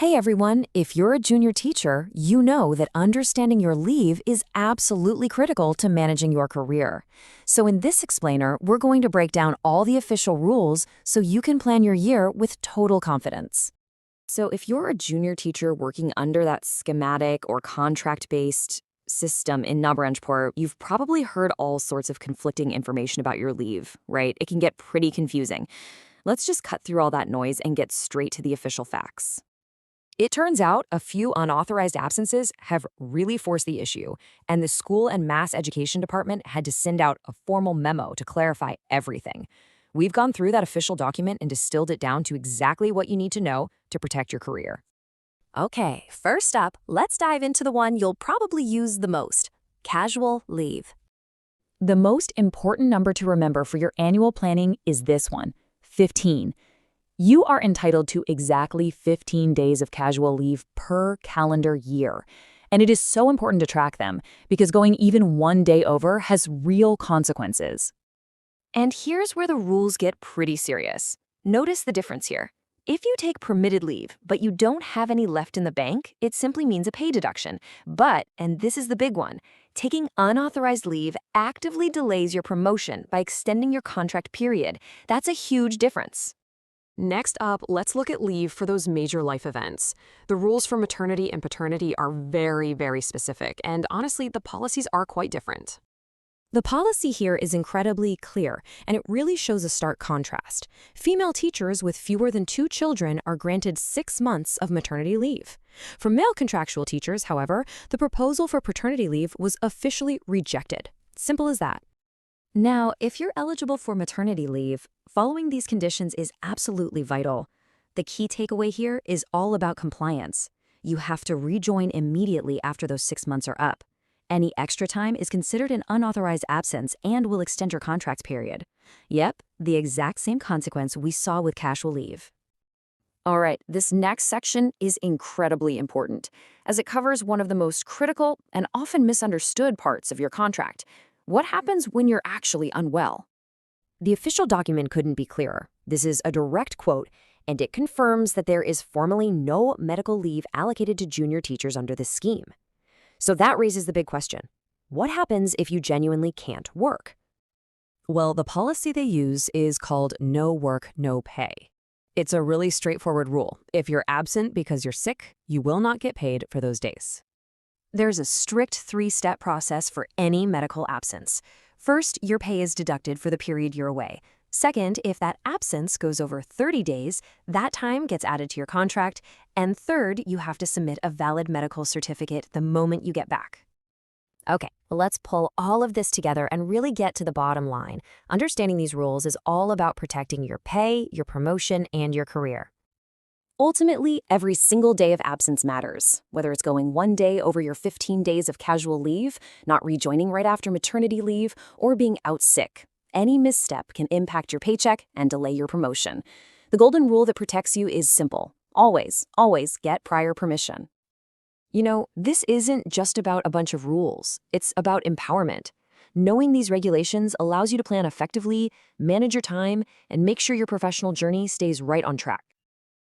Hey everyone, if you're a junior teacher, you know that understanding your leave is absolutely critical to managing your career. So in this explainer, we're going to break down all the official rules so you can plan your year with total confidence. So if you're a junior teacher working under that schematic or contract-based system in Nabarangpur, you've probably heard all sorts of conflicting information about your leave, right? It can get pretty confusing. Let's just cut through all that noise and get straight to the official facts. It turns out a few unauthorized absences have really forced the issue, and the school and mass education department had to send out a formal memo to clarify everything. We've gone through that official document and distilled it down to exactly what you need to know to protect your career. Okay, first up, let's dive into the one you'll probably use the most: casual leave. The most important number to remember for your annual planning is this one: 15. You are entitled to exactly 15 days of casual leave per calendar year. And it is so important to track them because going even one day over has real consequences. And here's where the rules get pretty serious. Notice the difference here. If you take permitted leave, but you don't have any left in the bank, it simply means a pay deduction. But, and this is the big one, taking unauthorized leave actively delays your promotion by extending your contract period. That's a huge difference. Next up, let's look at leave for those major life events. The rules for maternity and paternity are very specific, and honestly, the policies are quite different. The policy here is incredibly clear, and it really shows a stark contrast. Female teachers with fewer than 2 children are granted 6 months of maternity leave. For male contractual teachers, however, the proposal for paternity leave was officially rejected. Simple as that. Now, if you're eligible for maternity leave, following these conditions is absolutely vital. The key takeaway here is all about compliance. You have to rejoin immediately after those 6 months are up. Any extra time is considered an unauthorized absence and will extend your contract period. Yep, the exact same consequence we saw with casual leave. All right, this next section is incredibly important, as it covers one of the most critical and often misunderstood parts of your contract. What happens when you're actually unwell? The official document couldn't be clearer. This is a direct quote, and it confirms that there is formally no medical leave allocated to junior teachers under this scheme. So that raises the big question: what happens if you genuinely can't work? Well, the policy they use is called no work, no pay. It's a really straightforward rule. If you're absent because you're sick, you will not get paid for those days. There's a strict 3-step process for any medical absence. First, your pay is deducted for the period you're away. Second, if that absence goes over 30 days, that time gets added to your contract. And third, you have to submit a valid medical certificate the moment you get back. Okay, let's pull all of this together and really get to the bottom line. Understanding these rules is all about protecting your pay, your promotion, and your career. Ultimately, every single day of absence matters, whether it's going one day over your 15 days of casual leave, not rejoining right after maternity leave, or being out sick. Any misstep can impact your paycheck and delay your promotion. The golden rule that protects you is simple. Always get prior permission. You know, this isn't just about a bunch of rules. It's about empowerment. Knowing these regulations allows you to plan effectively, manage your time, and make sure your professional journey stays right on track.